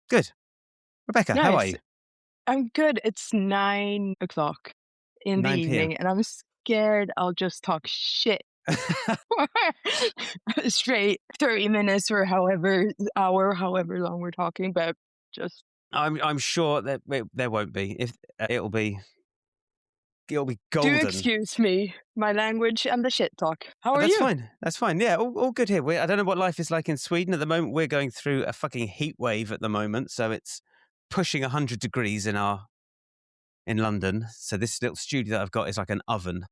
Good. Rebecca, how are Nice. you? I'm good. It's 9 o'clock in the 9 p.m. evening, and I'm scared I'll just talk shit for straight 30 minutes or however long we're talking, but just I'm sure that there won't be. If it'll be do golden. excuse me, my language and the shit talk. How But are that's you? fine. That's fine. Yeah, all good here. I don't know what life is like in Sweden at the moment. We're going through a fucking heat wave at the moment, so it's pushing 100 degrees in London. So this little studio that I've got is like an oven.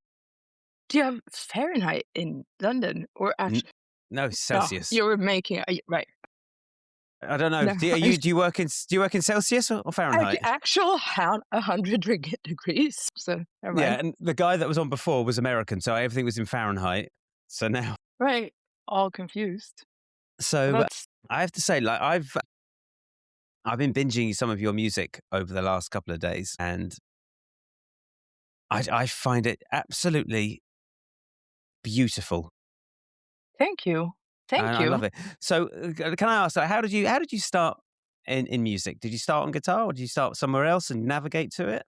Do you have Fahrenheit in London or N- actually? no, No, Celsius. you were making right. I don't know. No, Do you work in Celsius or like Fahrenheit? actual 100 degrees. So never Yeah, mind. and the guy that was on before was American, so everything was in Fahrenheit. So now, Right, all confused. so That's I have to say, like I've been binging some of your music over the last couple of days, and I find it absolutely beautiful, Thank you. and Thank I love you. it. So, can I ask, like, how did you start in music? Did you start on guitar, or did you start somewhere else and navigate to it?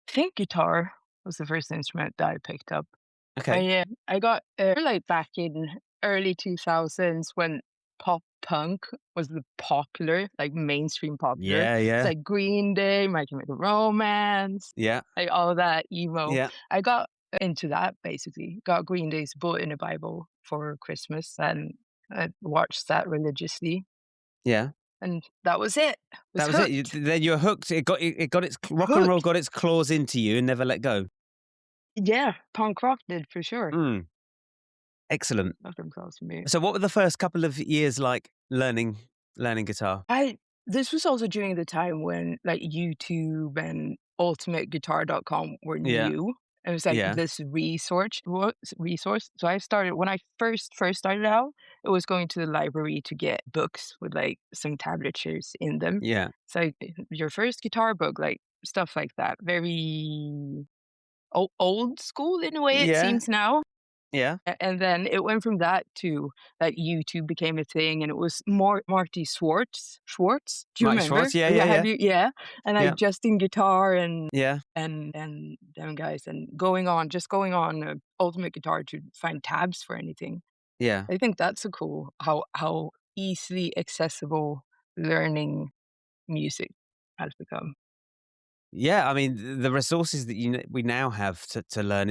I think guitar was the first instrument that I picked up. Okay. I got, like, back in early 2000s when pop punk was the popular, like, mainstream popular. Yeah, It's yeah, like Green Day, My Chemical Romance, yeah, like, all that emo. yeah, I got into that, basically. Got Green Day's Bullet in the Bible for Christmas, and I watched that religiously, yeah. and that was it. Was That was it. hooked. Then you're hooked. It got its rock and roll Hooked. got its claws into you and never let go. Yeah, punk rock did for sure. Mm, excellent. Nothing close to me. So, what were the first couple of years like learning guitar? I This was also during the time when like YouTube and ultimateguitar.com were Yeah, new. It was like yeah, this resource. So I started when I first started out, it was going to the library to get books with like some tablatures in them. yeah, So your first guitar book, like stuff like that. Very old school in a way it yeah, seems now. yeah. And then it went from that to, like, YouTube became a thing, and it was more Marty Schwartz? Do you Marty remember? Schwartz. Yeah, Yeah, yeah, have yeah, you yeah, and, yeah, like, Justin Guitar and yeah, and them guys, and going on, Ultimate Guitar to find tabs for anything. yeah, I think that's a cool how easily accessible learning music has become. yeah. I mean, the resources that we now have to learn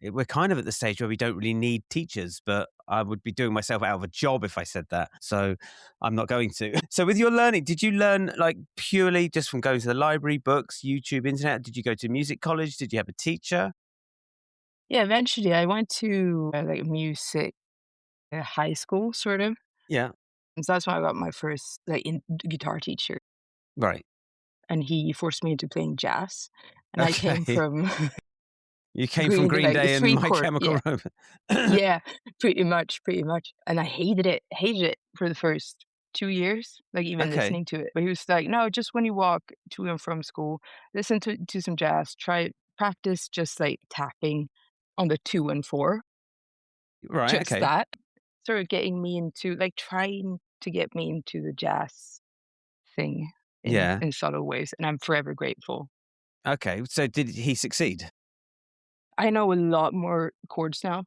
we're kind of at the stage where we don't really need teachers, but I would be doing myself out of a job if I said that. So I'm not going to. So with your learning, did you learn like purely just from going to the library, books, YouTube, internet? Did you go to music college? Did you have a teacher? Yeah, eventually I went to, like, music, high school, sort of, Yeah. and so that's when I got my first, like, guitar teacher. Right. And he forced me into playing jazz, and I came Okay. from You came from Green Day, Green like, the Day and 3 My chord Chemical yeah, Romance. yeah, pretty much, and I hated it for the first 2 years, like, even Okay. listening to it, but he was like, "No, just when you walk to and from school, listen to some jazz, try practice just, like, tapping on the 2 and 4, Right. just Okay. that." Sort of getting me into like, trying to get me into the jazz thing Yeah. in subtle ways, and I'm forever grateful. Okay. So did he succeed? I know a lot more chords now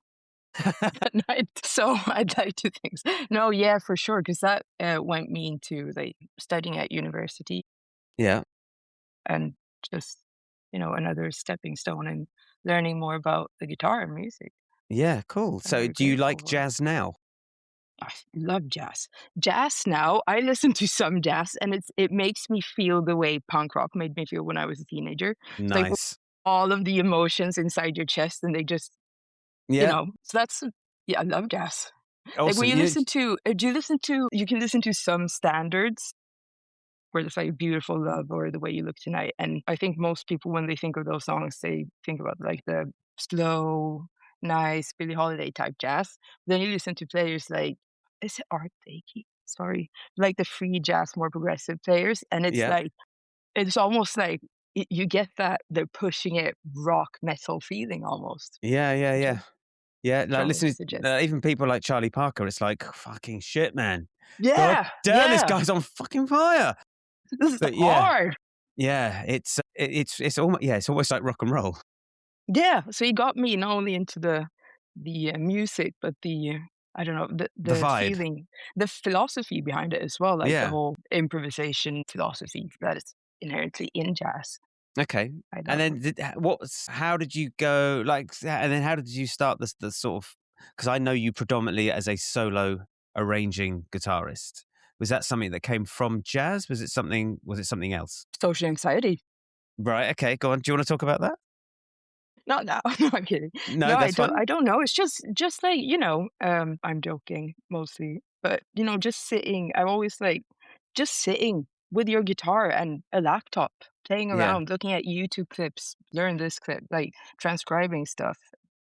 than I so I'd like to think no, yeah, for sure, because that, went me into, like, studying at university Yeah. and just, another stepping stone and learning more about the guitar and music. Yeah. Cool. I'm So very do you grateful like for. jazz now? I love jazz. Jazz now, I listen to some jazz, and it makes me feel the way punk rock made me feel when I was a teenager. It's like Nice. all of the emotions inside your chest, and they just Yeah. so that's yeah, I love jazz. Like, when Awesome. you listen to do you listen to you can listen to some standards where it's like "Beautiful Love" or "The Way You Look Tonight," and I think most people, when they think of those songs, they think about, like, the slow, nice Billie Holiday type jazz. Then you listen to players like is it Art Blakey? Sorry. Like, the free jazz, more progressive players, and Yeah. it's almost like you get that they're pushing it rock metal feeling almost, Yeah. Yeah. which Yeah. I Yeah. Like strongly listening, suggest. even people like Charlie Parker, it's like fucking shit, man. God Yeah, damn, this yeah. guy's on fucking fire. This is But yeah, hard. yeah, it's almost yeah, it's almost like rock and roll. Yeah, so he got me not only into music, but I don't know, The the vibe. feeling, the philosophy behind it as well, like the Yeah. whole improvisation philosophy that is inherently in jazz. Okay. I And love then how did you go like and then how did you start this the sort of because I know you predominantly as a solo arranging guitarist. Was that something that came from jazz? Was it something else? social anxiety. Right, okay, go on. Do you want to talk about that? Not now. No, I'm kidding. No, No, that's fine. I don't know. It's just like, I'm joking mostly, but just sitting. I'm always like just sitting with your guitar and a laptop, playing Yeah. around, looking at YouTube clips, learn this clip, like transcribing stuff,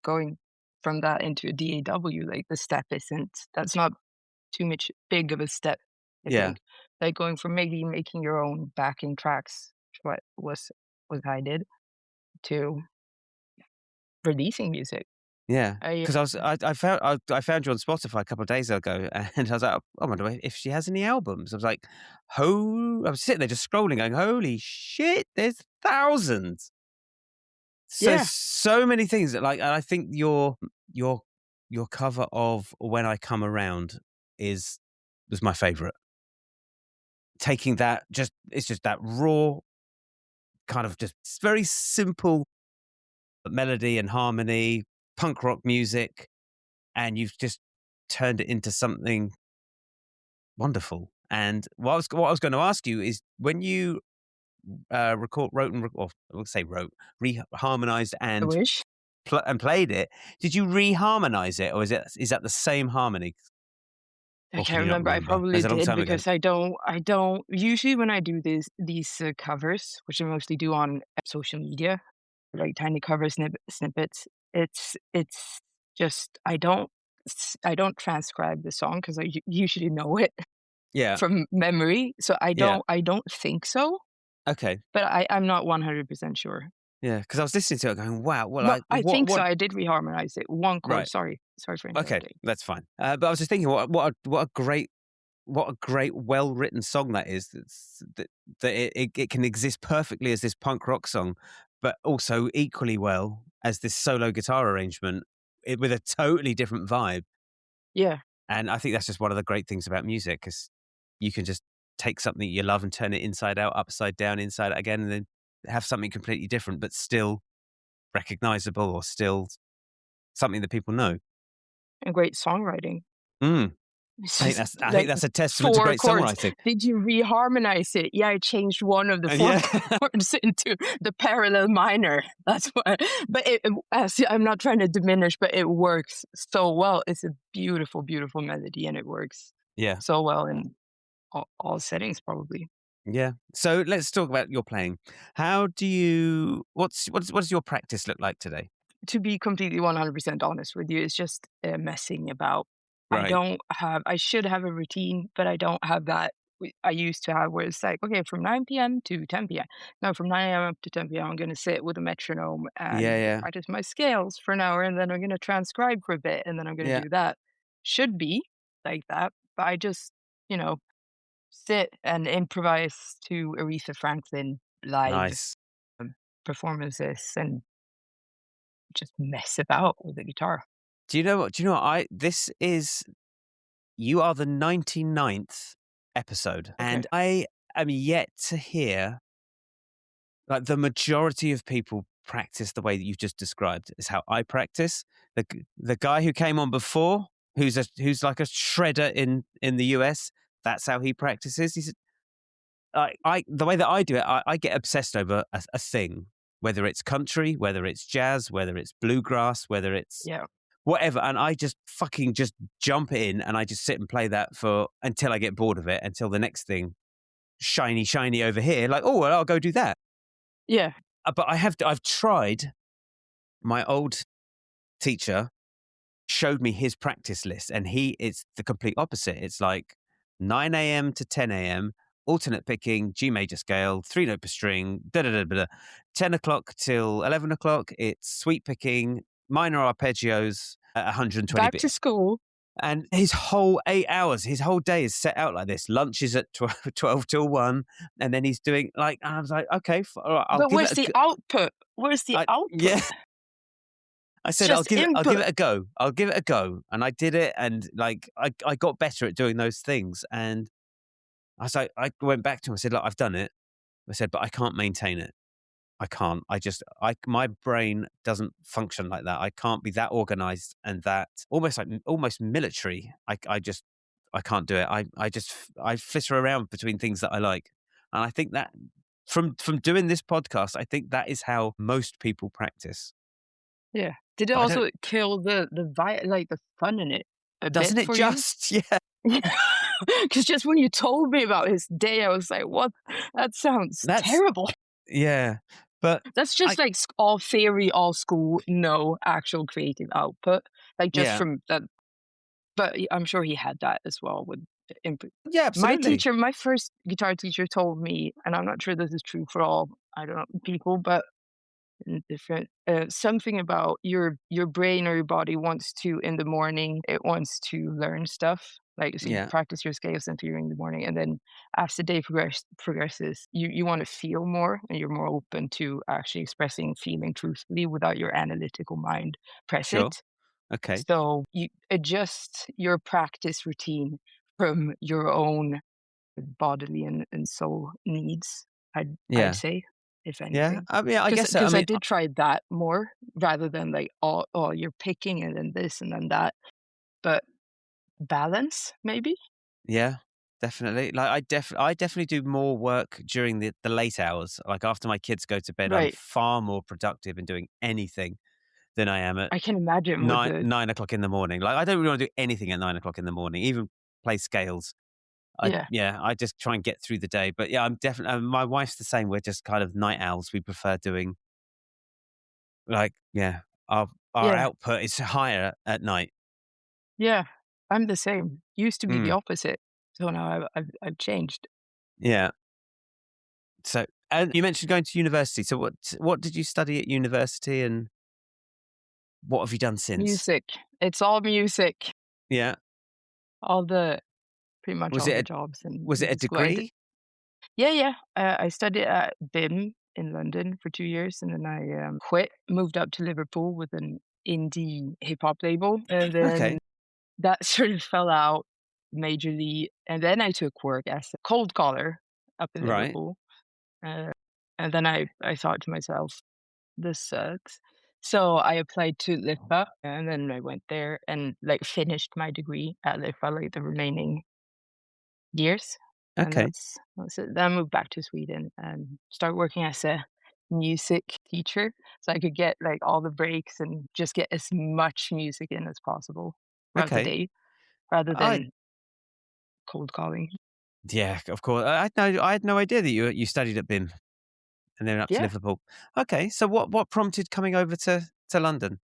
going from that into a DAW, like the step isn't that's not too much big of a step, I Yeah. think. Like going from maybe making your own backing tracks, what was I did, to releasing music. Yeah. I Because I found you on Spotify a couple of days ago, and I was like, "Oh, I wonder if she has any albums." I was like, I was sitting there just scrolling, going, "Holy shit! There's thousands." Yeah, So many things that and I think your your cover of "When I Come Around" is was my favorite. Taking that, it's just that raw kind of just very simple melody and harmony, punk rock music, and you've just turned it into something wonderful. And what I was going to ask you is when you or I would say wrote, reharmonized I and wish. played it, did you reharmonize it, or is that the same harmony, I or can can't you not remember, I remember? probably It's a long did time ago. because I don't usually when I do these covers, which I mostly do on social media, like tiny cover snippets, it's just I don't transcribe the song because I usually know it Yeah, from memory, so yeah, I don't think so, okay, but I'm not 100% sure. yeah. Because I was listening to it, going, "Wow, well, But I think so, what?" I did reharmonize it, one chord, Right, sorry. Sorry for okay, interrupting. that's fine. But I was just thinking, what a great, well written song that is. That it can exist perfectly as this punk rock song, but also equally well as this solo guitar arrangement with a totally different vibe. Yeah, And I think that's just one of the great things about music, because you can just take something you love and turn it inside out, upside down, inside out again, and then have something completely different, but still recognizable or still something that people know. and great songwriting. Mm. It's just I think like that's a testament to 4 great chords. songwriting. Did you reharmonize it? Yeah, I changed one of the 4 Yeah, chords into the parallel minor. That's what but as I'm not trying to diminish, but it works so well. It's a beautiful, beautiful melody, and it works yeah. so well in all settings probably. Yeah. So let's talk about your playing. How do you what does your practice look like today? To be completely 100% honest with you, it's just, messing about. Right. I should have a routine, but I don't have that I used to have where it's like, "Okay, from 9 p.m. to 10 p.m. No, from 9 a.m. up to 10 p.m., I'm gonna sit with a metronome Yeah, and yeah. practice my scales for an hour, and then I'm gonna transcribe for a bit, and then I'm gonna Yeah. do that." Should be like that, but I just, you know, sit and improvise to Aretha Franklin live, Nice. um, performances and just mess about with the guitar. Do you know what I this is you are the 99th episode, Okay. and I am yet to hear like the majority of people practice the way that you've just described is how I practice. The guy who came on before, who's like a shredder in the US, that's how he practices. He's I the way that I do it, I get obsessed over a thing, whether it's country, whether it's jazz, whether it's bluegrass, whether it's Yeah. whatever, and I just fucking just jump in and I just sit and play that for until I get bored of it, until the next thing shiny over here, like, oh, well, I'll go do that. Yeah. But I've tried. My old teacher showed me his practice list, and it's the complete opposite. It's like 9 a.m. to 10 a.m., alternate picking, G major scale, three note per string, da da da da. 10 o'clock till 11 o'clock, it's sweep picking, minor arpeggios at 120 Back bit. to school. And his whole 8 hours, his whole day is set out like this. Lunch is at 12 till 1, and then he's doing like, and I was like, "Okay, all right, I'll But give it where's a the go." output? Where's the output? Yeah, I It's said, just I'll give input. it a go. I'll give it a go." And I did it, and, like, I got better at doing those things, and I went back to him, I said, "Look, I've done it." I said, "But I can't maintain it. I can't. I my brain doesn't function like that. I can't be that organized and that almost like almost military. I can't do it. I flitter around between things that I like, and I think that from doing this podcast, I think that is how most people practice. Yeah. Did it But I don't. also kill like, the fun in it a bit Doesn't it for you? just? Yeah. Because just when you told me about his day, I was like, "What? That sounds That's terrible." yeah. But That's I just like all theory, all school, no actual creative output. Like just yeah from that, but I'm sure he had that as well with input. yeah absolutely My first guitar teacher told me, and I'm not sure this is true for all, I don't know, people, but different something about your brain or your body wants to in the morning, it wants to learn stuff, like so you yeah practice your scales until you're in the morning, and then as the day progresses, you want to feel more and you're more open to actually expressing feeling truthfully without your analytical mind sure present. okay So you adjust your practice routine from your own bodily and soul needs, I'd yeah say, if yeah anything. I mean I guess I Because I mean did try that more rather than like, "Oh, you're picking and then this and then that." But balance, maybe? yeah, definitely. Like I definitely do more work during the late hours. Like after my kids go to bed, I'm Right. far more productive in doing anything than I am at I can imagine with nine the 9 o'clock in the morning. Like I don't really want to do anything at 9 o'clock in the morning, even play scales. yeah, I just try and get through the day. But yeah, I'm definitely my wife's the same. We're just kind of night owls. We prefer doing like yeah, our yeah, output is higher at night. yeah. I'm the same. Used to be the Mm, opposite, so now I've changed. yeah. So and you mentioned going to university. So what did you study at university and what have you done since? Music. It's all music. Yeah. All the pretty much Was all the it a jobs was it a in school. degree? Yeah, yeah. I studied at BIM in London for 2 years, and then I, quit, moved up to Liverpool with an indie hip hop label, and then Okay. that sort of fell out majorly, and then I took work as a cold caller up in Right. Liverpool, uh, and then I thought to myself, "This sucks." So I applied to LIFA, and then I went there and, like, finished my degree at LIFA, like, the remaining years, and Okay. that's it. Then I moved back to Sweden and started working as a music teacher, so I could get, like, all the breaks and just get as much music in as possible throughout the Okay. day rather I than cold calling. yeah, of course. I had no idea that you studied at BIM and then up to Yeah, Liverpool. Okay. So what prompted coming over to London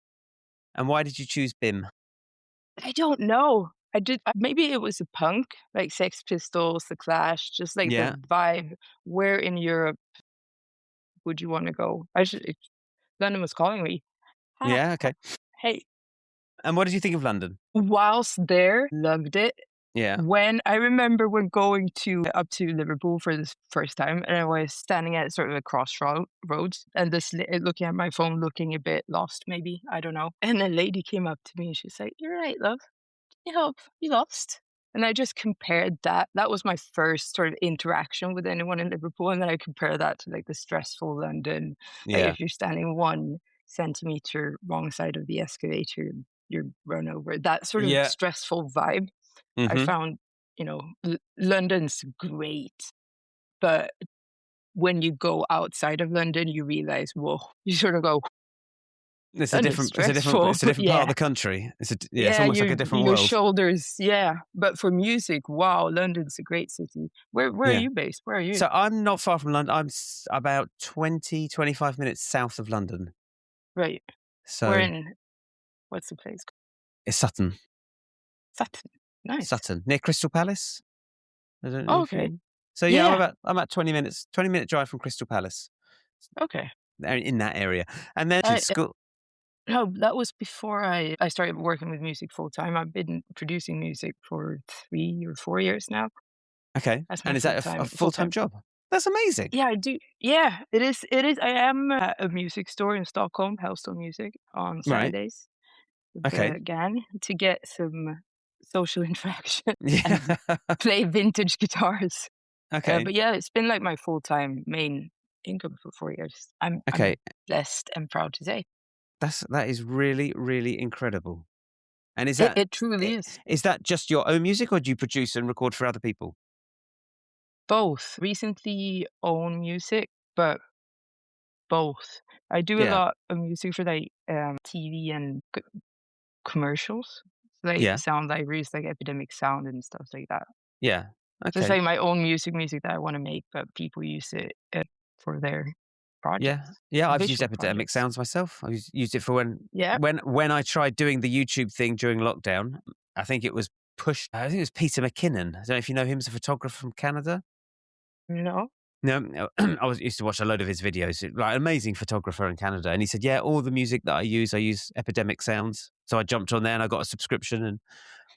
and why did you choose BIM? I don't know. I did maybe it was a punk, like Sex Pistols, The Clash, just, like, the Yeah. vibe. Where in Europe would you wanna go? I should if London was calling me. "Hi, Yeah. Okay. hey." And what did you think of London? Whilst there, loved it. Yeah. When I remember when going to up to Liverpool for the first time, and I was standing at sort of a roads, and looking at my phone, looking a bit lost, maybe, I don't know, and a lady came up to me, and she's like, "You're right, love. Can you help? You lost?" And I just compared that. That was my first sort of interaction with anyone in Liverpool, and then I compare that to, like, the stressful London, like, Yeah. if you're standing 1 centimeter wrong side of the escalator, you're run over. That sort of Yeah. stressful vibe I Mhm. found, London's great, but when you go outside of London, you realize, "Whoa." You sort of go, "London's stressful." It's a different part of Yeah. the country. It's Yeah, almost like a different your world. shoulders yeah. But for music, wow, London's a great city. Where are Yeah. you based? Where are you? So I'm not far from London. About 20, 25 minutes south of London. Right. We're So in what's the place called? it's Sutton. Sutton. Nice. Sutton, near Crystal Palace. I don't know Oh, if okay. you so yeah, Yeah. I'm about 20-minute drive from Crystal Palace. Okay. They're in that area. And then to Uh, school. No, that was before I started working with music full time. I've been producing music for 3 or 4 years now. Okay. That's my And is that a full-time. full-time job? That's amazing. Yeah, I do. Yeah, it is. I am at a music store in Stockholm, Hellstone Music, on Right. Saturdays with Okay. the gang to get some social interaction Yeah. and play vintage guitars. Okay. But yeah, it's been like my full-time main income for 4 years. I'm Okay. blessed and proud to say. That is really, really incredible. And It truly i is. is that just your own music, or do you produce and record for other people? Both. Recently own music, but both. I do a Yeah. lot of music for, like, TV and commercials, like Yeah. sound libraries, like Epidemic Sound and stuff like that. Yeah. So it's Okay. like my own music that I wanna make, but people use it, for their Yeah. projects, Yeah, I've used visual Epidemic projects. Sounds myself. I used it for Yeah, when I tried doing the YouTube thing during lockdown. I think it was Peter McKinnon. I don't know if you know him as a photographer from Canada? no, No, no, used to watch a load of his videos, like, amazing photographer in Canada, and he said, "Yeah, all the music that I use Epidemic Sounds." So I jumped on there and I got a subscription, and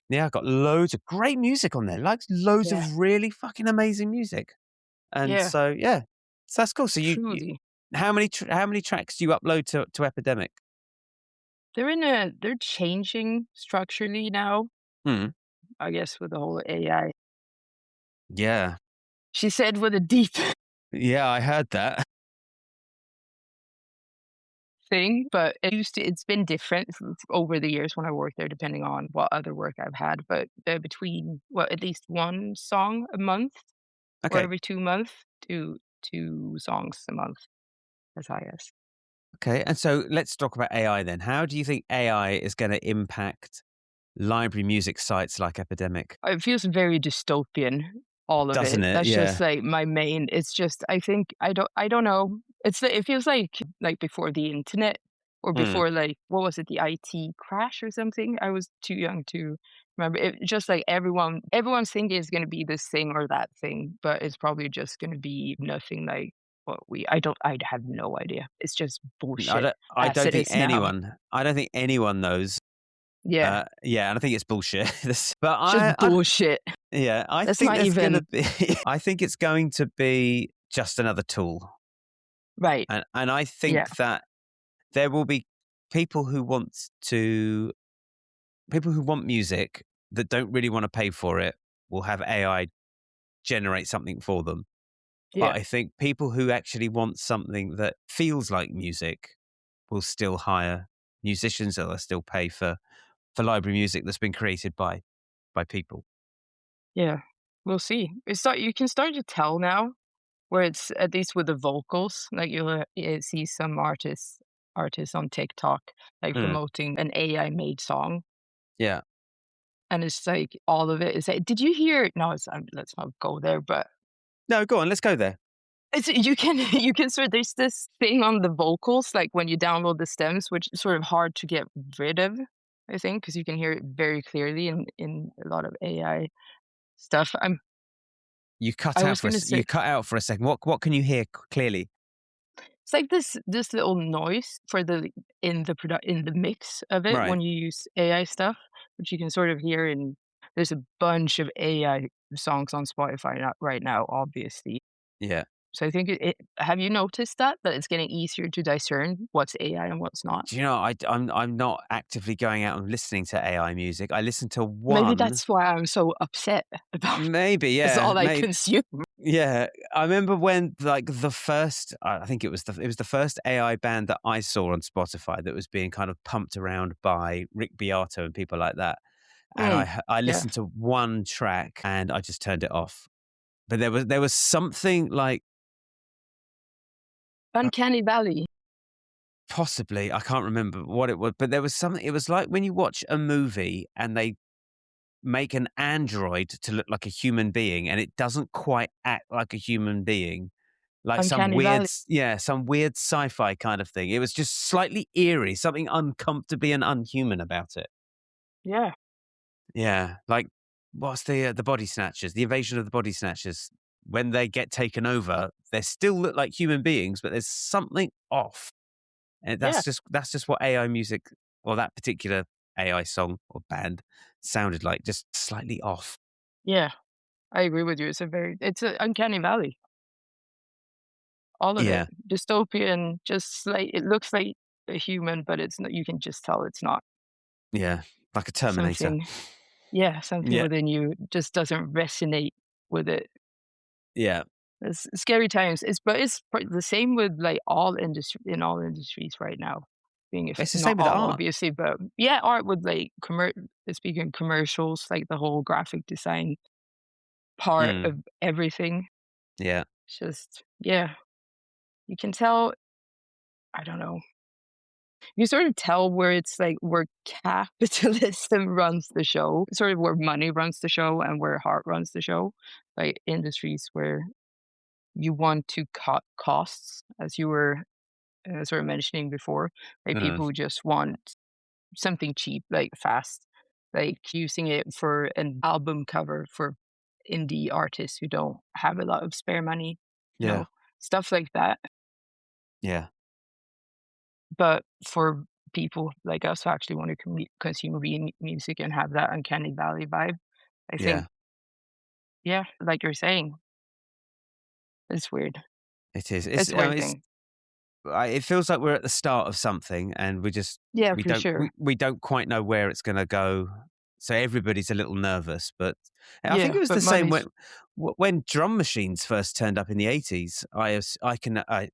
yeah, I got loads of great music on there, like loads yeah, of really fucking amazing music. And yeah, so, yeah, so that's cool. So you truly. how many tracks do you upload to Epidemic? They're changing structurally now, Mm, I guess, with the whole AI. yeah. She said with a deep Yeah, I heard that. thing, but it's been different over the years when I worked there, depending on what other work I've had. But between well, at least one song a month or Okay, every 2 months to two songs a month as highest. okay, and so let's talk about AI then. How do you think AI is gonna impact library music sites like Epidemic? It feels very dystopian, all of Doesn't it. it? That's just Yeah. like my main. It's just I think I don't know. It feels like before the internet or Mm. before like what was it, the IT crash or something. I was too young to remember. It just like everyone's thinking is going to be this thing or that thing, but it's probably just going to be nothing like what we. I have no idea. It's just bullshit as it is now. I don't think anyone knows. Yeah, Yeah, and I think it's bullshit. But just I bullshit. yeah, I That's think not there's gonna even be I think it's going to be just another tool. right. And I Yeah, think that there will be people who want to people who want music that don't really wanna pay for it will have AI generate something for them. But yeah. I think people who actually want something that feels like music will still hire musicians, or they'll still pay for library music that's been created by people. Yeah, we'll see. You can start to tell now where it's at least with the vocals, like see some artists on TikTok like Mm, promoting an AI made song, yeah. and it's like all of it is. Like, did you hear? No, let's not go there. But No, go on, let's go there. it's you can you can sort. There's this thing on the vocals, like when you download the stems, which is sort of hard to get rid of. I think because you can hear it very clearly in a lot of AI stuff. I was gonna You say cut out for a second. What can you hear clearly? it's like this little noise for the in the mix of it Right. when you use AI stuff, which you can sort of hear in there's a bunch of AI songs on Spotify right now, obviously. Yeah. So I think it have you noticed that it's getting easier to discern what's AI and what's not? Do you know, I'm not actively going out and listening to AI music. I listen to Maybe one. that's why I'm so upset about it. Maybe, It's yeah, all I maybe. consume. Yeah, I remember when, like, the first I think it was the first AI band that I saw on Spotify that was being kind of pumped around by Rick Beato and people like that, and Mm, I yeah. listened to one track and I just turned it off. But there was something like, uh, Uncanny Valley. possibly, I can't remember what it was, but there was something. It was like when you watch a movie and they make an android to look like a human being, and it doesn't quite act like a human being. Like Uncanny Valley. some weird sci-fi kind of thing. It was just slightly eerie, something uncomfortably and unhuman about it. Yeah. Yeah, like, what's the Body Snatchers, the Invasion of the Body Snatchers? When they get taken over, they still look like human beings, but there's something off. And Yeah, that's just what AI music or that particular AI song or band sounded like, just slightly off. yeah, I agree with you. It's a uncanny valley, all of it. Yeah, Dystopian, just like it looks like a human, but it's not, you can just tell it's not. yeah, like a Terminator. Something, yeah, something Yeah, within you just doesn't resonate with it. yeah. It's scary times. The same with, like, all industries right now, being if It's the not same with all, art. obviously, but yeah, art with, like, speaking commercials, like, the whole graphic design part Mm, of everything. yeah, It's just yeah, you can tell. I don't know. You sort of tell where it's, like, where capitalism runs the show, sort of where money runs the show and where heart runs the show, like, industries where you want to cut costs, as you were sort of mentioning before, like mm, people who just want something cheap, like fast, like using it for an album cover for indie artists who don't have a lot of spare money, you yeah, know, stuff like that. yeah, But for people like us who actually want to consume music and have that uncanny valley vibe, I think, yeah. yeah, like you're saying, it's weird. It is. It's a weird thing. It feels like we're at the start of something, and Yeah, we for don't sure. we don't quite know where it's going to go. So everybody's a little nervous. But I think Yeah, it was but the same when money's drum machines first turned up in the 80s. I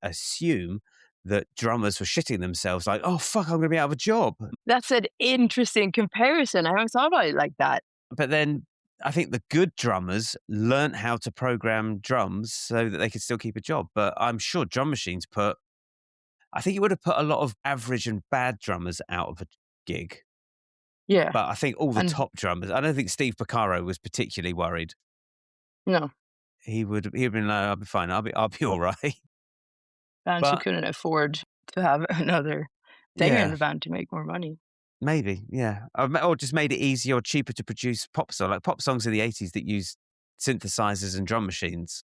assume that drummers were shitting themselves, like, oh fuck, I'm going to be out of a job. That's an interesting comparison. I haven't thought about it like that. But then I think the good drummers learnt how to program drums so that they could still keep a job. But I'm sure drum machines put I think it would have put a lot of average and bad drummers out of a gig. Yeah, But I think all the and top drummers, I don't think Steve Porcaro was particularly worried. no, He'd been like, "I'll be fine. I'll be all right." bands who But couldn't afford to have another singer in yeah, the band to make more money. maybe, yeah. Or just made it easier or cheaper to produce pop songs in the 80s that used synthesizers and drum machines.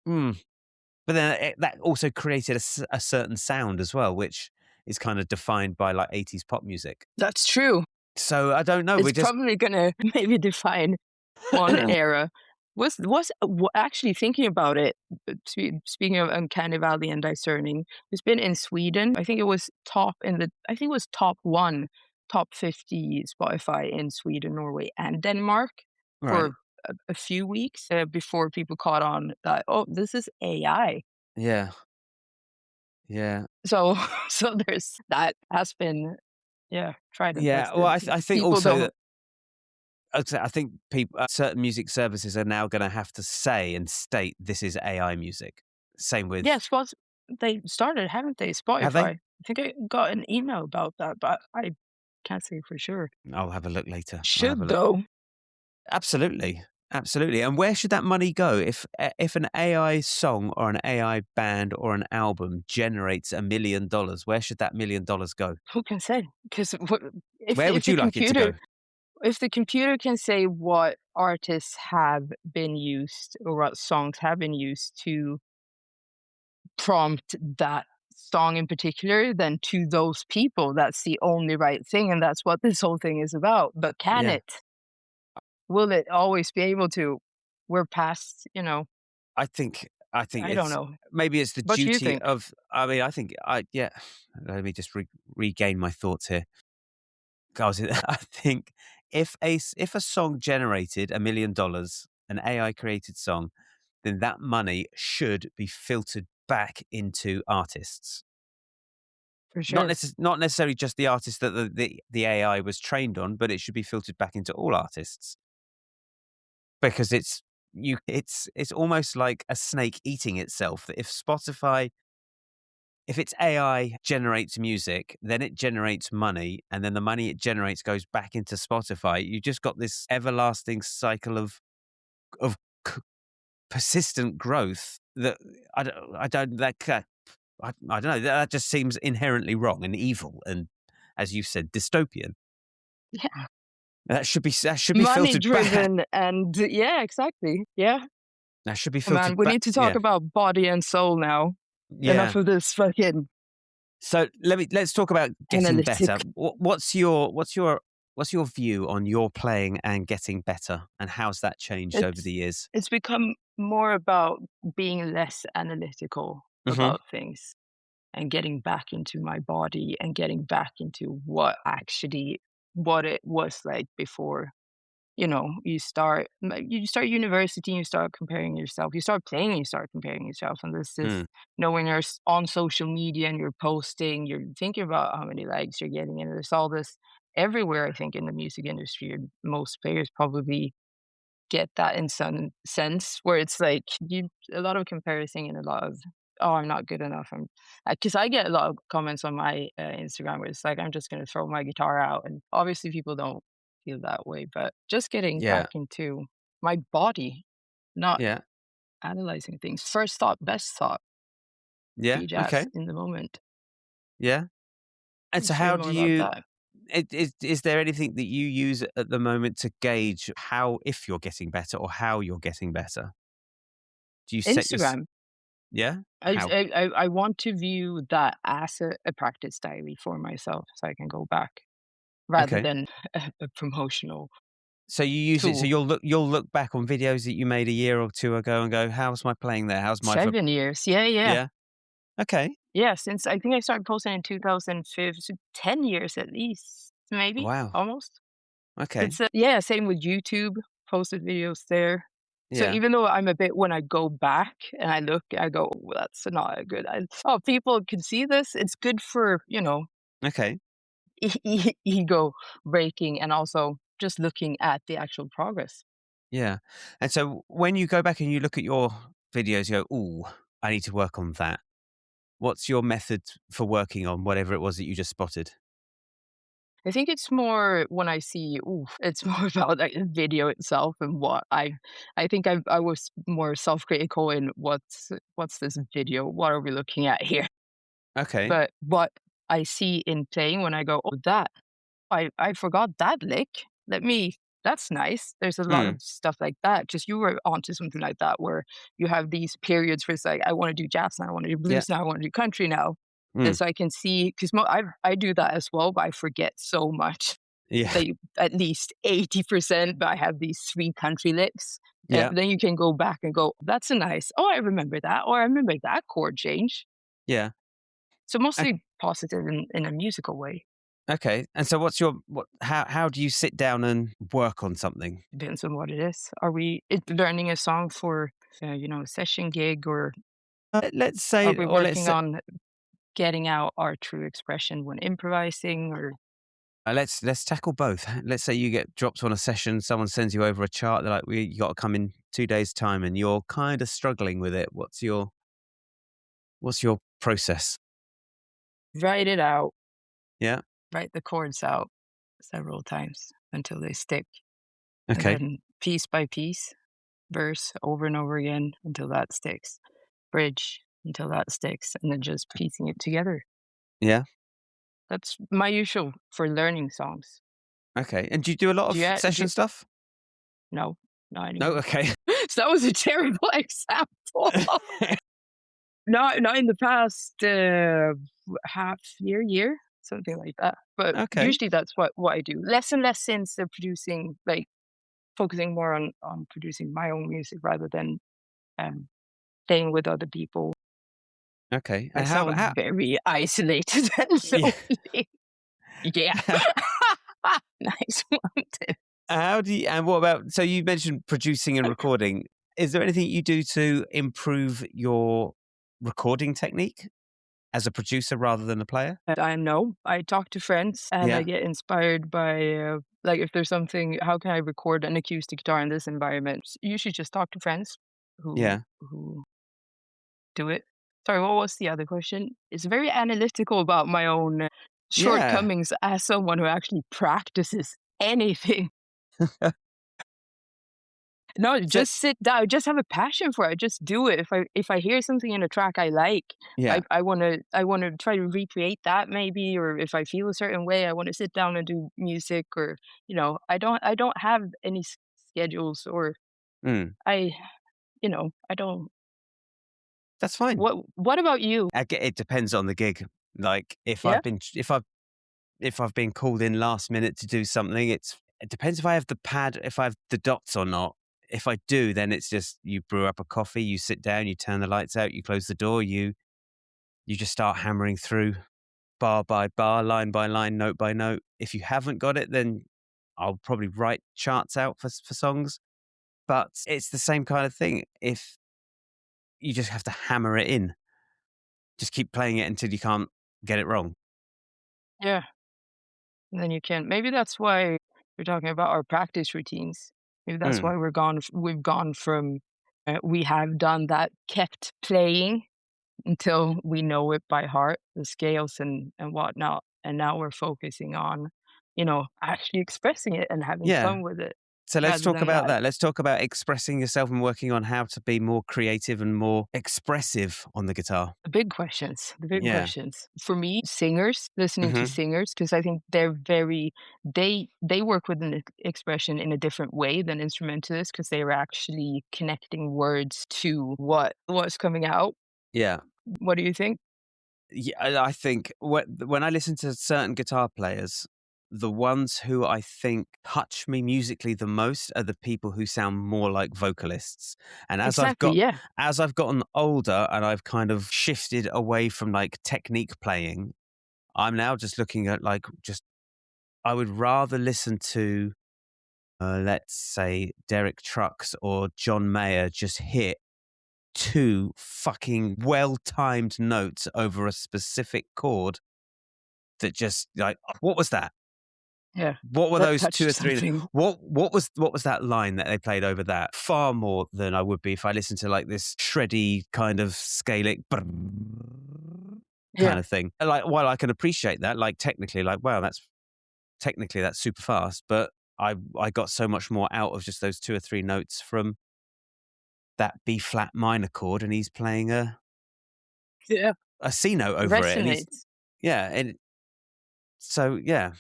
But then that also created a certain sound as well, which is kind of defined by like 80s pop music. That's true. So I don't know. It's We're just probably gonna maybe define one era. Actually thinking about it, speaking of uncanny valley and discerning, it's been in Sweden. I think it was top 1, top 50 Spotify in Sweden, Norway, and Denmark right. for a few weeks, before people caught on that, "Oh, this is AI." Yeah. Yeah. So so there's that has been, yeah, tried and Yeah, well, tested. I think People also don't. that I think people certain music services are now gonna have to say and state this is AI music. Same Yeah, with they started, haven't they? have they? Spotify. I think I got an email about that, but I can't say for sure. I'll have a look later. I'll have a Should look. though. Absolutely, absolutely. And where should that money go if an AI song or an AI band or an album generates $1 million? Where should that $1 million go? Who can say? Because Where would you like it to go? if the computer can say what artists have been used or what songs have been used to prompt that song in particular, then to those people, that's the only right thing, and that's what this whole thing is about. But can Yeah, it? Will it always be able to? We're past, I think I don't it's know. maybe it's the What do you duty think? of. I mean, I think I yeah. Let me just regain my thoughts here. Guys, I think if a song generated $1 million, an AI created song, then that money should be filtered back into artists. For sure. Not necessarily just the artist that the AI was trained on, but it should be filtered back into all artists because it's almost like a snake eating itself. That if its AI generates music, then it generates money, and then the money it generates goes back into Spotify. You just got this everlasting cycle of c- persistent growth that I don't that ca- I don't know. That just seems inherently wrong and evil, and as you said, dystopian. Yeah. That should be Money filtered back. driven and yeah, exactly. Yeah. That should be Oh, man, filtered we back. need to talk Yeah, about body and soul now. yeah. Enough of this fucking So let's talk about getting analytic. better. What's your view on your playing and getting better, and how's that changed over It's the years? it's become more about being less analytical Hmm. about things and getting back into my body and getting back into what it was like before. You start university and you start comparing yourself. You start playing and you start comparing yourself. And this is, Mm, when you're on social media and you're posting, you're thinking about how many likes you're getting, and there's all this everywhere. I think in the music industry, and most players probably get that in some sense where it's like a lot of comparison and a lot of, oh, I'm not good enough. I'm Because I get a lot of comments on my Instagram where it's like I'm just going to throw my guitar out, and obviously people don't feel that way, but just getting yeah, back into my body, not yeah, analyzing things. First thought, best thought, yeah. be Okay, jazz in the moment. yeah. And so, It's really how more do about you? that. Is there anything that you use at the moment to gauge how if you're getting better or how you're getting better? Do you set your Instagram. yeah? I, How? I want to view that as a practice diary for myself so I can go back rather Okay. than a promotional So you use it. So tool. you'll look back on videos that you made a year or two ago and go, "How's my playing there? How's my 7 years. Yeah, yeah. yeah? Okay. Yeah, since I think I started posting in 2005, so 10 years at least, maybe, Wow. almost. Okay. It's, yeah, same with YouTube, posted videos there. So Yeah. even though I'm a bit when I go back and I look, I go, "Well, that's not a good oh, people can see this." It's good for, Okay. ego breaking and also just looking at the actual progress. Yeah. And so when you go back and you look at your videos, you go, "Ooh, I need to work on that." What's your method for working on whatever it was that you just spotted? I think it's more when I see, ooh, it's more about like the video itself and I think I was more self-critical in what's this video? What are we looking at here? Okay. But what I see in playing when I go, oh, I forgot that lick. Let me That's nice. There's a lot of Mm. stuff like that. Just you were onto something like that where you have these periods where it's like, I want to do jazz now, I want to do Yeah. blues now, I want to do country now. And Mm. so I can see because I do that as well, but I forget so much. Yeah. Like at least 80%, but I have these three country licks. And Yeah. then you can go back and go, that's a nice, oh, I remember that, or I remember that chord change. Yeah. So O mostly positive in a musical way. okay. And so what's your what how do you sit down and work on something? Depends on what it is. Are we learning a song for, a session gig, or Let's are say we or let's working say on getting out our true expression when improvising? Or let's tackle both. Let's say you get dropped on a session, someone sends you over a chart, they're like, you got to come in 2 days' time, and you're kind of struggling with it. What's your process? write it out, Yeah. write the chords out several times until they stick, and Okay. then piece by piece, verse over and over again until that sticks, bridge until that sticks, and then just piecing it together. Yeah. That's my usual for learning songs. Okay. And do you do a lot Do of you, do session you stuff? No, not No. anymore. Okay. So that was a terrible example. Not in the past, half year, something like that. But Okay. usually that's what I do. Less and less since producing, like, focusing more on producing my own music rather than, um, playing with other people. Okay. I And how sound how very isolated and yeah. lonely. Yeah. Nice one. How do you and what about so you mentioned producing and recording. Is there anything you do to improve your recording technique as a producer rather than a player? And I know. I talk to friends and I Yeah. get inspired by, like, if there's something, how can I record an acoustic guitar in this environment? Usually just talk to friends Yeah. who do it. Sorry, what was the other question? It's very analytical about my own Yeah. shortcomings as someone who actually practices anything. No, So just sit down, just have a passion for it, just do it. If I hear something in a track I like, yeah. I wanna try to recreate that maybe, or if I feel a certain way, I wanna sit down and do music, or, I don't have any schedules, or Mm, I I don't. that's fine. What about you? It depends on the gig. Like if Yeah, if I've been called in last minute to do something, it depends if I have the pad, if I have the dots or not. If I do, then it's just you brew up a coffee, you sit down, you turn the lights out, you close the door, you just start hammering through bar by bar, line by line, note by note. If you haven't got it, then I'll probably write charts out for songs. But it's the same kind of thing. If you just have to hammer it in, just keep playing it until you can't get it wrong. yeah. And then you can maybe that's why we're talking about our practice routines. Maybe that's Mm. why we've gone from we have done that kept playing until we know it by heart, the scales and whatnot. And now we're focusing on, actually expressing it and having Yeah. fun with it So let's rather talk than about that. that. Let's talk about expressing yourself and working on how to be more creative and more expressive on the guitar. The big Yeah. questions. For me, singers, listening to Mhm. singers, because I think they work with an expression in a different way than instrumentalists because they are actually connecting words to what's coming out. Yeah. What do you think? Yeah, I think when I listen to certain guitar players, the ones who I think touch me musically the most are the people who sound more like vocalists. And Exactly, yeah. as I've gotten older and I've kind of shifted away from like technique playing, I'm now just looking at like just I would rather listen to let's say Derek Trucks or John Mayer just hit two fucking well timed notes over a specific chord that just like what was that? Yeah. What were That those two touched or three? something. What was that line that they played over that? Far more than I would be if I listened to like this shreddy kind of scalic kind Yeah. of thing. Like while I can appreciate that, like technically, like wow, that's super fast, but I got so much more out of just those two or three notes from that B flat minor chord, and he's playing Yeah. a C note over it, and he's Resonates. yeah, and so yeah.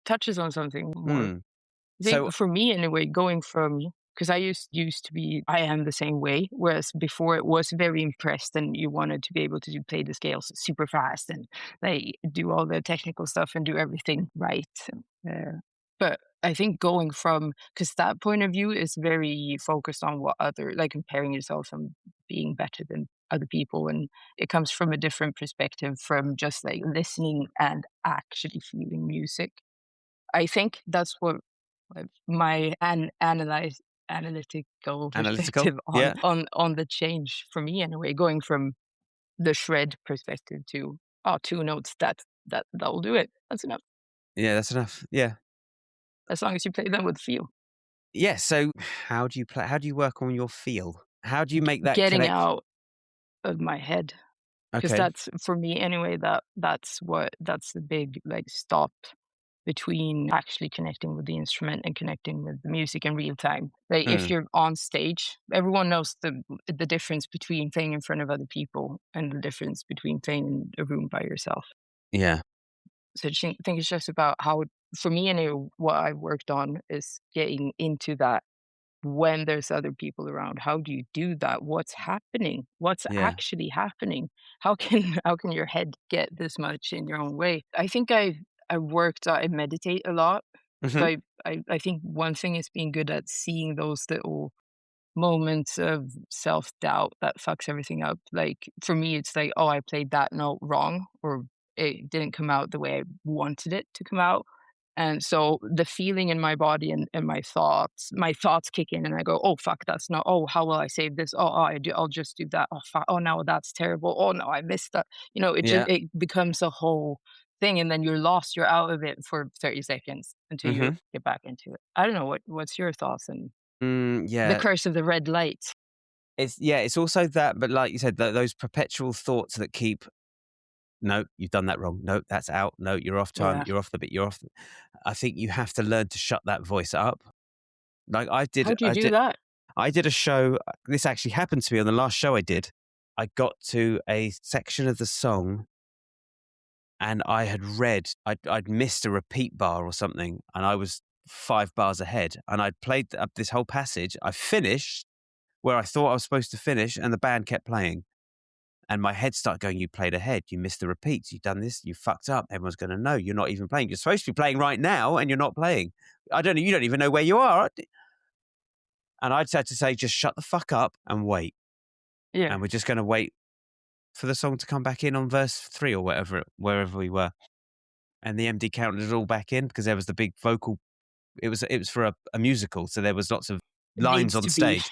Touches on something more. Mm. I So think for me anyway, going from because I am the same way, whereas before it was very impressed and you wanted to be able to play the scales super fast and like do all the technical stuff and do everything right. But I think going from because that point of view is very focused on what other like comparing yourself and being better than other people and it comes from a different perspective from just like listening and actually feeling music. I think that's what my analytical analytical, perspective on yeah, the change for me anyway, going from the shred perspective to, "Oh, 2 notes, that'll do it. That's enough." yeah, that's enough. Yeah, As long as you play them with feel. yeah. So how do you play? How do you work on your feel? How do you make that Getting connection? out of my head, because Okay, that's for me anyway, that's the big, like, stop between actually connecting with the instrument and connecting with the music in real time. Like if mm, you're on stage, everyone knows the difference between playing in front of other people and the difference between playing in a room by yourself. yeah, So think it's just about how for me and what I've worked on is getting into that when there's other people around. How do you do that? What's happening? What's yeah, actually happening? How can how can your head get this much in your own way? I think I meditate a lot. So hmm, I think one thing is being good at seeing those little moments of self-doubt that fucks everything up. Like, for me, it's like, "Oh, I played that note wrong," or "It didn't come out the way I wanted it to come out." And so the feeling in my body and my thoughts kick in and I go, "Oh, fuck, that's not oh, how will I save this? I'll just do that. Oh, fuck. Oh, no, that's terrible. Oh, no, I missed that." yeah, It becomes a whole thing, and then you're lost, you're out of it for 30 seconds until you hmm, get back into it. I don't know, what's your thoughts on the yeah. curse of the red light? It's yeah, it's also that, but like you said, those perpetual thoughts that keep. No, you've done that wrong. No, that's out. No, you're off time. Yeah. You're off the bit. You're off. I think you have to learn to shut that voice up. Like How do you do that? I did a show. This actually happened to me on the last show I did. I got to a section of the song and I had I'd missed a repeat bar or something, and I was 5 bars ahead. And I'd played up this whole passage. I finished where I thought I was supposed to finish, and the band kept playing. And my head started going, you played ahead, you missed the repeats, you've done this, you fucked up, everyone's going to know you're not even playing. You're supposed to be playing right now and you're not playing. I don't know, you don't even know where you are. And I'd had to say, just shut the fuck up and wait. Yeah. And we're just going to wait for the song to come back in on verse 3 or whatever, wherever we were. And the MD counted it all back in because there was the big vocal. It was for a musical, so there was lots of It lines needs on to be. stage.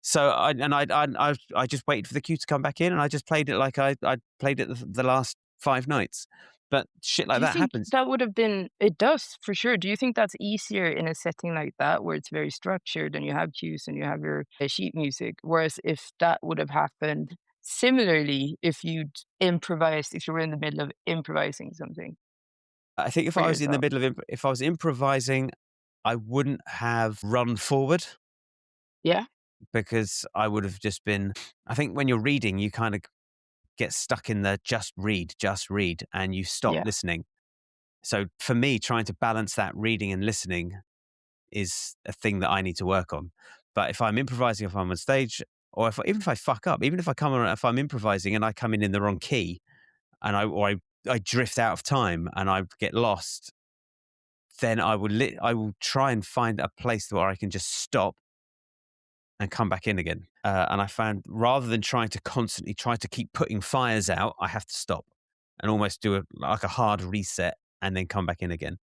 So I just waited for the cue to come back in, and I just played it like I played it the last 5 nights. But shit like Do you that think happens. that would have been it does, for sure. Do you think that's easier in a setting like that where it's very structured and you have cues and you have your sheet music? Whereas if that would have happened similarly, if you'd improvised, if you were in the middle of improvising something I think if for I was in the yourself. middle of if I was improvising, I wouldn't have run forward Yeah? because I would have just been. I think when you're reading, you kind of get stuck in the just read, and you stop Yeah. listening. So for me, trying to balance that reading and listening is a thing that I need to work on. But if I'm improvising, if I'm on stage, or even if I fuck up, even if I'm improvising and I come in the wrong key, and I drift out of time and I get lost, then I will try and find a place where I can just stop and come back in again. And I found rather than trying to constantly try to keep putting fires out, I have to stop and almost do like a hard reset and then come back in again.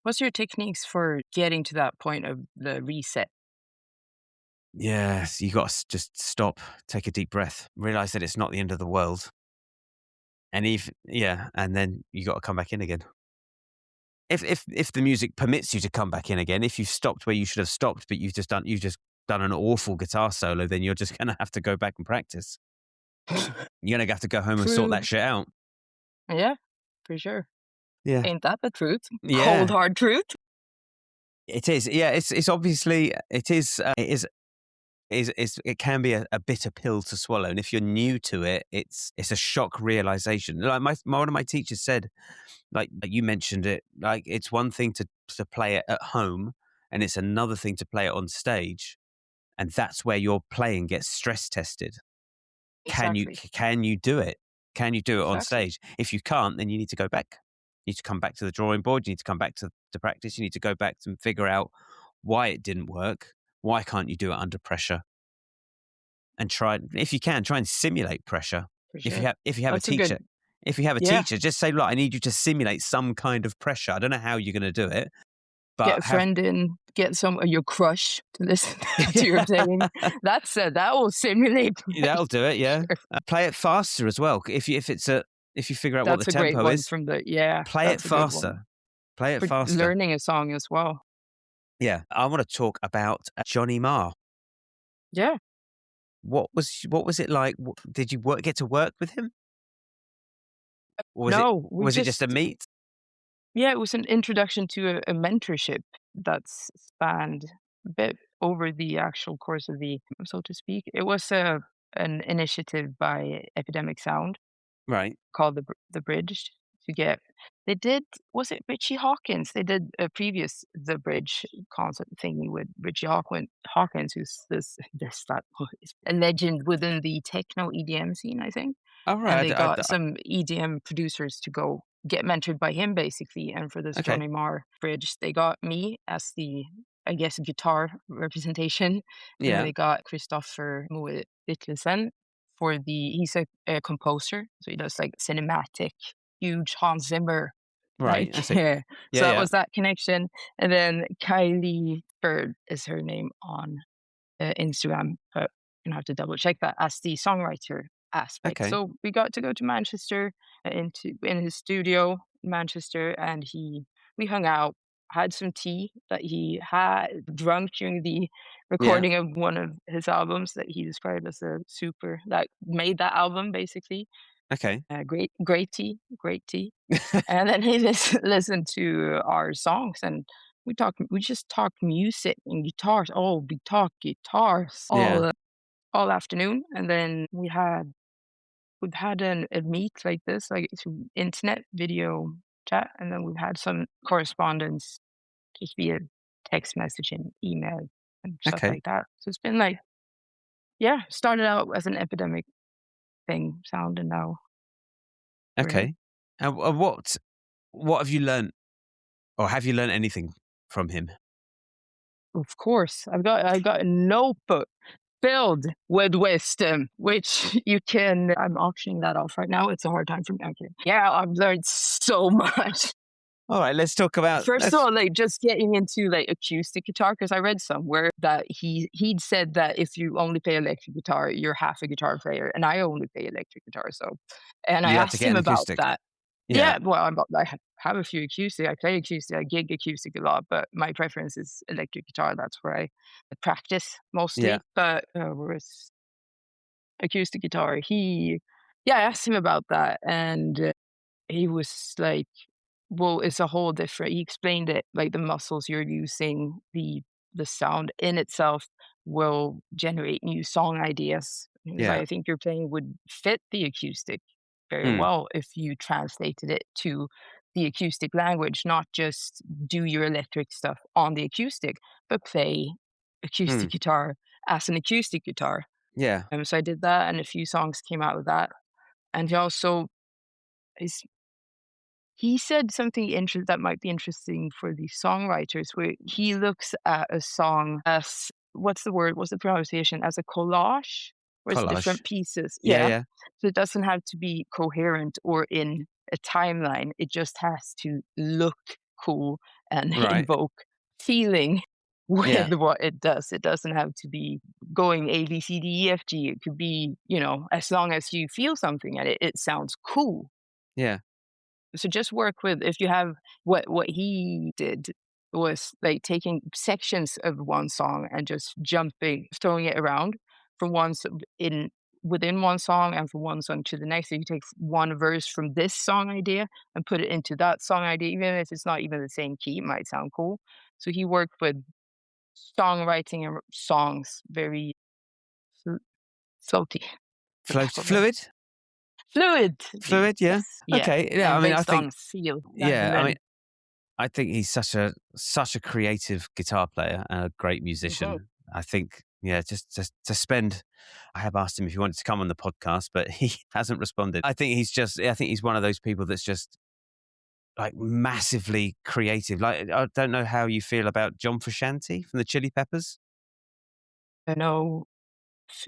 What's your techniques for getting to that point of the reset? Yes, you got to just stop, take a deep breath, realize that it's not the end of the world. And and then you got to come back in again. If the music permits you to come back in again, if you've stopped where you should have stopped, but you've just done an awful guitar solo, then you're just gonna have to go back and practice. You're gonna have to go home and sort True. that shit out. Yeah, for sure. Yeah, Ain't that the truth? Cold yeah, hard truth. it is. Yeah, it's obviously it can be a bitter pill to swallow, and if you're new to it, it's a shock realization. Like one of my teachers said, like you mentioned it, like it's one thing to play it at home, and it's another thing to play it on stage, and that's where your playing gets stress tested. Exactly. Can you do it? Can you do it on Exactly. stage? If you can't, then you need to go back. You need to come back to the drawing board. You need to come back to practice. You need to go back and figure out why it didn't work. Why can't you do it under pressure? And try, if you can, try and simulate pressure. For sure. If you have a That's a teacher, good yeah. just say, look, I need you to simulate some kind of pressure. I don't know how you're going to do it, Get but a have friend in, get some of your crush to listen to your playing. That will simulate that'll do it. Yeah, pressure. play it faster as well. If you figure out what the That's a great tempo one is, from the yeah, play it that's a good one. faster. Play it For faster. learning a song as well. Yeah, I want to talk about Johnny Marr. Yeah. What was it like? Did you get to work with him, or No, we was it just a just meet? yeah, it was an introduction to a mentorship that's spanned a bit over the actual course of the so to speak. It was an initiative by Epidemic Sound Right. called the Bridge to get they did was it Richie Hawkins? They did a previous The Bridge concert thingy with Richie Hawkins, who's this that is a legend within the techno EDM scene, I think. All And right. they got some EDM producers to go get mentored by him basically. And for this Okay. Johnny Marr Bridge, they got me as the I guess guitar representation. And then Yeah. they got Christopher Moe Witlesen for the he's a composer, so he does like cinematic, huge Hans Zimmer, Right. like I see. yeah. So Yeah. that Yeah. was that connection. And then Kylie Bird is her name on Instagram, but you have to double check that as the songwriter aspect. Okay. So we got to go to Manchester in his studio in Manchester, and we hung out, had some tea that he had drunk during the Yeah. recording of one of his albums that he described as a super that made that album basically. Okay. Great tea, great tea. And then he listened to our songs and we just talked music and guitars. Oh, we talked guitars Yeah. all afternoon. And then we've had a meet like this, like through internet video chat, and then we've had some correspondence just via text message and email and stuff Okay. like that. So it's been like, yeah, started out as an epidemic thing sound, and now we're here. Okay. And what have you learned, or have you learned anything from him? Of course, I've got a notebook filled with wisdom, which you can. I'm auctioning that off right now. It's a hard time for me. Okay. Yeah, I've learned so much. All right, let's talk about First of let's all, like, just getting into, like, acoustic guitar, because I read somewhere that he'd said that if you only play electric guitar, you're half a guitar player, and I only play electric guitar, so and I you have to asked get him an about acoustic. that. Yeah. Yeah, well, I have a few acoustic, I play acoustic, I gig acoustic a lot, but my preference is electric guitar, that's where I practice Yeah. mostly, but, whereas acoustic guitar, I asked him about that, and he was like, well, it's a whole different he explained it, like, the muscles you're using, the sound in itself will generate new song ideas. He was like, Yeah. "I think your playing would fit the acoustic very Mm. well if you translated it to the acoustic language, not just do your electric stuff on the acoustic, but play acoustic Mm. guitar as an acoustic guitar." Yeah. So I did that, and a few songs came out of that. And he also is he said something that might be interesting for the songwriters, where he looks at a song as what's the word? What's the pronunciation? As a collage, where it's Collage. different pieces. Yeah, Yeah. yeah. So it doesn't have to be coherent or in a timeline. It just has to look cool and Right. invoke feeling Yeah. with what it does. It doesn't have to be going A, B, C, D, E, F, G. It could be, as long as you feel something at it, it sounds cool. Yeah. So just work with if you have what he did was like taking sections of one song and just throwing it around from in within one song and from one song to the next. So you take one verse from this song idea and put it into that song idea, even if it's not even the same key, it might sound cool. So he worked with songwriting and songs very fl- salty, for lack of a Fluid? fluidly. Fluid, yeah. Yes, yeah, Okay. Yeah, I and mean, I based think on feel rather yeah, I mean, than. I think he's such a creative guitar player and a great Mhm. musician. I think, yeah, just to spend I have asked him if he wanted to come on the podcast, but he hasn't responded. I think he's one of those people that's just like massively creative. Like I don't know how you feel about John Frusciante from the Chili Peppers. No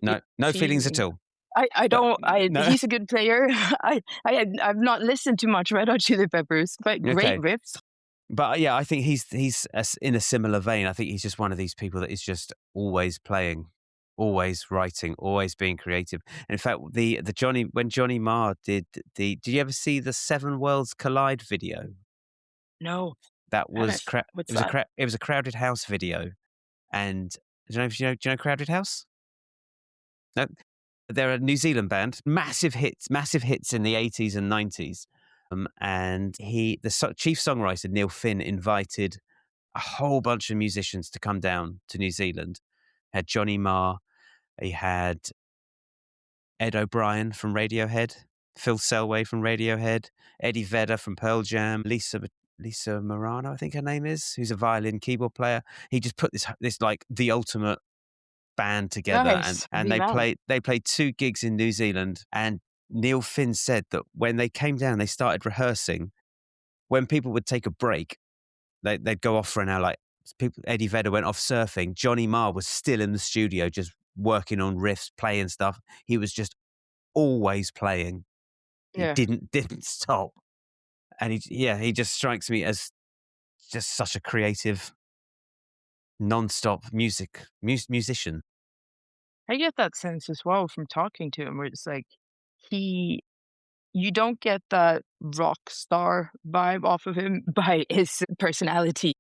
No, no feelings at feeling. all. I But don't I no, he's a good player. I've not listened to much Red Hot Chili Peppers, but great okay. riffs. But yeah, I think in a similar vein. I think he's just one of these people that is just always playing, always writing, always being creative. And in fact, the Johnny when Johnny Marr did you ever see the Seven Worlds Collide video? No, That was haven't. What's that? it was a Crowded House video. And do you know Crowded House? No, they're a New Zealand band, massive hits in the 80s and 90s. And chief songwriter Neil Finn invited a whole bunch of musicians to come down to New Zealand. Had Johnny Marr, he had Ed O'Brien from Radiohead, Phil Selway from Radiohead, Eddie Vedder from Pearl Jam, Lisa Morano, I think her name is, who's a violin keyboard player. He just put this like the ultimate band together, and Nice. and The they man. played two gigs in New Zealand. And Neil Finn said that when they came down, they started rehearsing. When people would take a break, they'd go off for an hour. Like Eddie Vedder went off surfing. Johnny Marr was still in the studio, just working on riffs, playing stuff. He was just always playing. He Yeah. didn't stop. And he just strikes me as just such a creative, non-stop musician. I get that sense as well from talking to him where it's like he you don't get that rock star vibe off of him by his personality.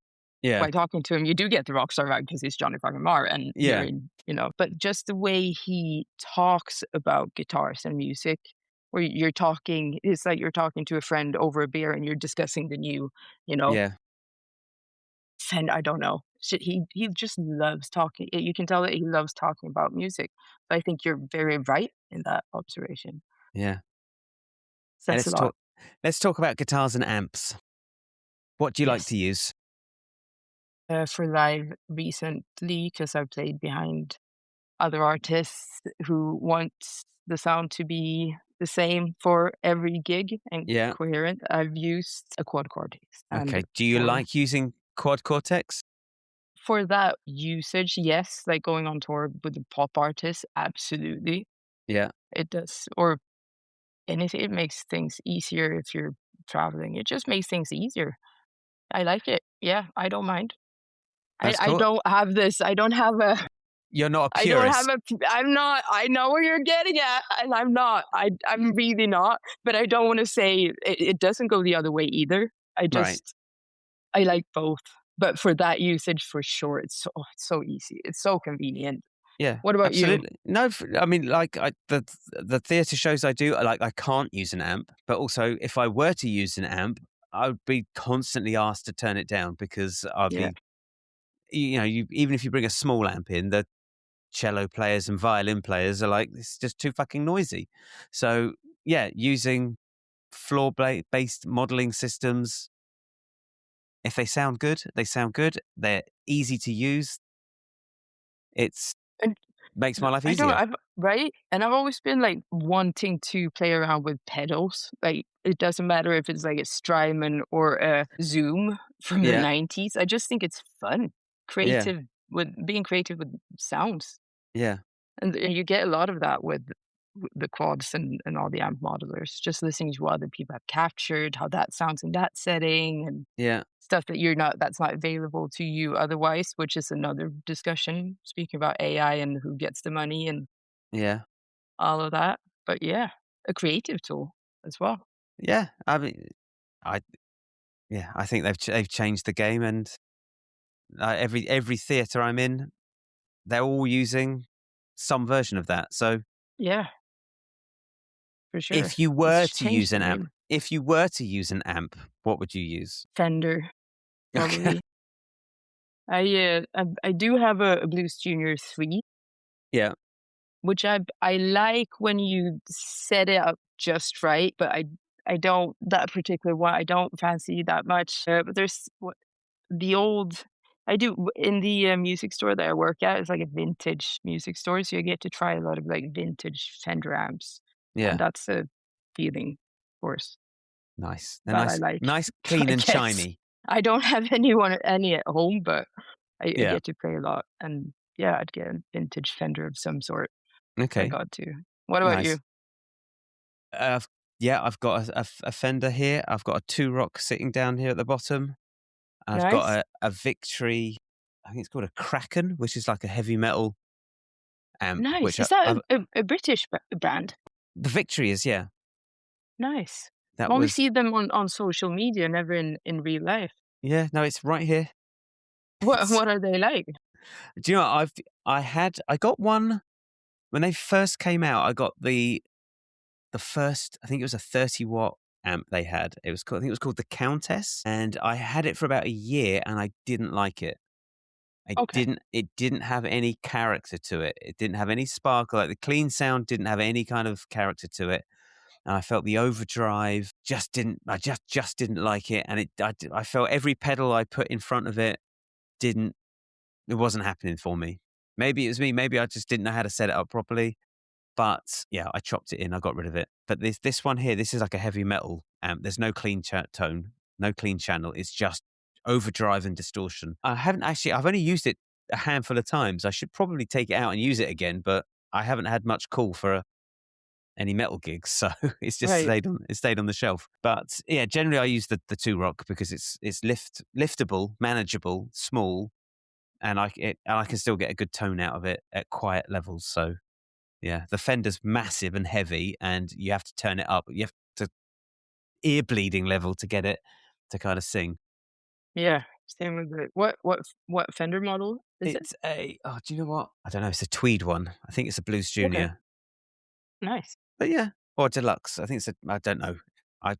Yeah, By talking to him, you do get the rock star vibe because he's Johnny fucking Marr and you're yeah, but just the way he talks about guitars and music, where it's like you're talking to a friend over a beer and you're discussing the new, you know, yeah, and I don't know. He just loves talking. You can tell that he loves talking about music. I think you're very right in that observation. yeah. And Says a lot. let's talk about guitars and amps. What do you like Yes. to use? For live recently, because I've played behind other artists who want the sound to be the same for every gig and Yeah. coherent, I've used a quad core case. And Okay. Do you like using quad cortex? for that usage, yes, like going on tour with the pop artists, absolutely. Yeah. It does. Or anything, it makes things easier if you're traveling. It just makes things easier. I like it. Yeah, I don't mind. That's I cool. don't have this. I don't have a You're not a I don't have purist. a I'm not I know where you're getting at, and I'm not. I'm really not, but I don't wanna say it doesn't go the other way either. Right. I like both, but for that usage, for sure, it's so easy. It's so convenient. Yeah, What about you? absolutely. No, I mean, like the theatre shows I do, like I can't use an amp, but also if I were to use an amp, I would be constantly asked to turn it down because I'd Yeah, be, even if you bring a small amp in, the cello players and violin players are like, it's just too fucking noisy. So yeah, using based modeling systems, if they sound good, they sound good. They're easy to use. It's and makes my life I don't easier. I've right? And I've always been, like, wanting to play around with pedals. Like, it doesn't matter if it's, like, a Strymon or a Zoom from the Yeah, '90s. I just think it's fun. yeah, Creative with being creative with sounds. yeah, And you get a lot of that with the quads and all the amp modelers, just listening to what other people have captured, how that sounds in that setting, and yeah, stuff that's not available to you otherwise, which is another discussion, speaking about AI and who gets the money and yeah. all of that. But yeah, a creative tool as well. Yeah, I mean, I yeah, I think they've changed the game, and every theatre I'm in, they're all using some version of that. So Yeah, for sure. It's changed the game. if you were to use an amp, what would you use? Fender, Okay. probably. I do have a Blues Junior 3. Yeah, Which I like when you set it up just right, but I don't that particular one, I don't fancy that much. But there's what the old I do in the, music store that I work at, it's like a vintage music store, so you get to try a lot of, like, vintage Fender amps, and yeah, that's a feeling, of course, nice. They're that I nice, like, nice, clean I and guess. shiny. I don't have any at home, but I Yeah. get to play a lot, and, yeah, I'd get a vintage Fender of some sort. I Okay. got to. What about you? Nice. Uh, yeah, I've got a Fender here. I've got a Two Rock sitting down here at the bottom. I've got Nice. a Victory. I think it's called a Kraken, which is like a heavy metal amp. Nice. Which Is that I've a British brand? the Victory is, yeah. Nice. That Only was see them on social media, never in real life. Yeah, no, it's right here. It's What are they like? Do you know what? I got one when they first came out. I got the first, I think it was a 30-watt amp they had. I think it was called the Countess, and I had it for about a year, and I didn't like it. Okay. It didn't have any character to it. It didn't have any sparkle. Like the clean sound didn't have any kind of character to it. And I felt the overdrive just didn't like it. And I felt every pedal I put in front of it didn't it wasn't happening for me. Maybe it was me. Maybe I just didn't know how to set it up properly. But yeah, I chopped it in. I got rid of it. But this one here, this is like a heavy metal amp. There's no clean tone, no clean channel. It's just overdrive and distortion. I've only used it a handful of times. I should probably take it out and use it again, but I haven't had much call for any metal gigs, so it's just Right. stayed on the shelf. But yeah, generally I use the Two Rock because it's liftable, manageable, small, and I can still get a good tone out of it at quiet levels. So yeah, the Fender's massive and heavy, and you have to turn it up. You have to ear bleeding level to get it to kind of sing. Yeah. Same with the what Fender model is it? Do you know what? I don't know. It's a tweed one. I think it's a Blues Okay. Junior. Nice. But yeah, or deluxe. I think I don't know. Do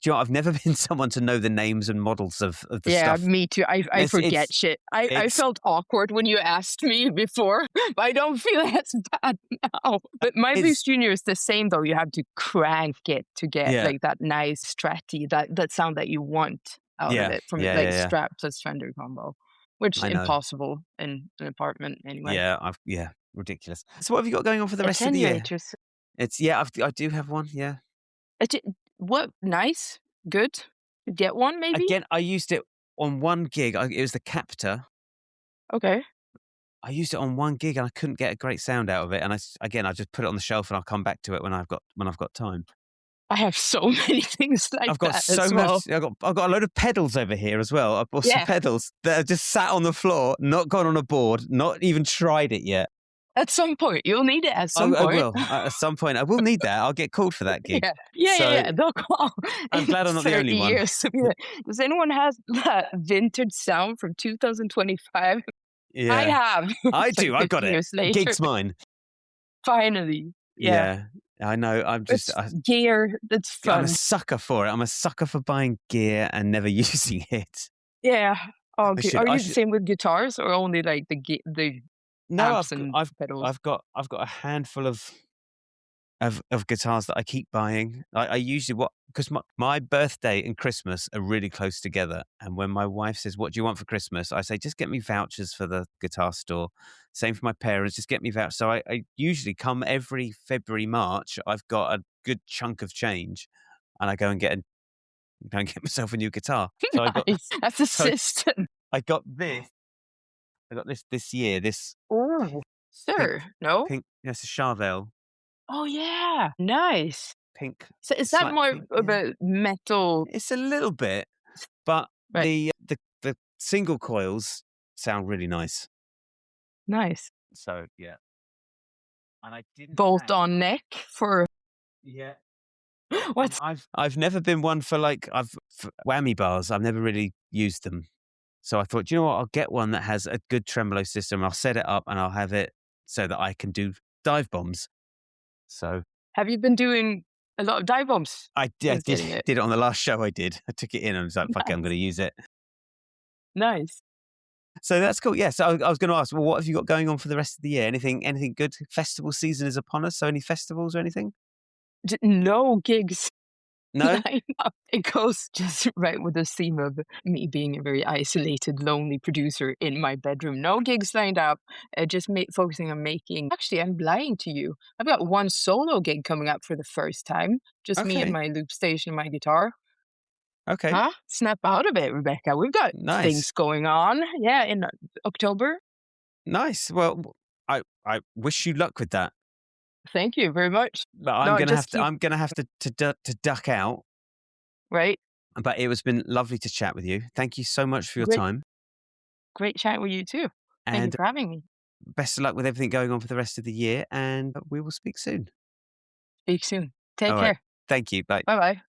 you know what? I've never been someone to know the names and models of the Yeah, stuff. me too. I forget shit. I It's felt awkward when you asked me before, but I don't feel as bad now. But my Blues it's Junior is the same though. You have to crank it to get yeah, like that nice stratty, that sound that you want out of yeah, it from yeah, like yeah, yeah. Strat plus Fender combo, which I know. impossible in an apartment anyway. Yeah, ridiculous. So what have you got going on for the rest of the year? Attenuators. It's yeah, I do have one, yeah. It what nice, good. Get one maybe? Again, I used it on one gig, it was the Captor. Okay. I used it on one gig and I couldn't get a great sound out of it, and again, I just put it on the shelf and I'll come back to it when I've got time. I have so many things like I've got that so as well. much. I've got a load of pedals over here as well. I bought some Yeah, pedals that are just sat on the floor, not gone on a board, not even tried it yet. at some point, you'll need it at some I point. will at some point. I will need that. I'll get called for that gig. Yeah. Yeah, yeah, So yeah, they'll call I'm in glad I'm not the only 30 one. years to be like, "Does anyone has that vintage sound from 2025?" I Yeah, have. I It's like do. I've got 50 it. years later. Gig's mine. Finally. Yeah. Yeah, I know. It's gear, that's I'm a fun. sucker for it. I'm a sucker for buying gear and never using it. Yeah. Oh, I okay. should. Are I you the should. same with guitars or only like the No, amps and pedals? I've got a handful of guitars that I keep buying. I usually what because my birthday and Christmas are really close together. And when my wife says, "What do you want for Christmas?" I say, "Just get me vouchers for the guitar store." Same for my parents, just get me vouchers. So I usually come every February, March, I've got a good chunk of change and I go and get myself a new guitar. So I got Nice. That's a so system. I got this. I got this year, this Ooh. pink Sir, no? it's a Charvel, Oh, yeah. Nice. pink, So is that slight more pink, of yeah. a metal It's a little bit, but right, the single coils sound really nice. nice. So, yeah, and I didn't have Bolt-on neck for yeah, and what's I've never been one for, like, for whammy bars, I've never really used them. So I thought, "You know what? I'll get one that has a good tremolo system, I'll set it up, and I'll have it so that I can do dive bombs." So have you been doing a lot of dive bombs I since getting it? did it on the last show I did. I took it in and was like, "Fuck it, I'm gonna Nice. use it." Nice. So that's cool. Yeah. So I was going to ask, well, what have you got going on for the rest of the year? Anything good? Festival season is upon us. So any festivals or anything? No gigs No. lined up. It goes just right with the theme of me being a very isolated, lonely producer in my bedroom. No gigs lined up. Just focusing on making. Actually, I'm lying to you. I've got one solo gig coming up for the first time. Just me and Okay. my loop station and my guitar. Okay. Huh? Snap out of it, Rebecca. We've got Nice. things going on. Yeah, in October. Nice. Well, I wish you luck with that. Thank you very much. But No, just keep I'm gonna have to duck out. right. But it was been lovely to chat with you. Thank you so much for your Great, time, great chatting with you too. Thank you and for having me. best of luck with everything going on for the rest of the year. And we will speak soon. Speak soon. Take All right. care. Thank you. Bye. Bye bye.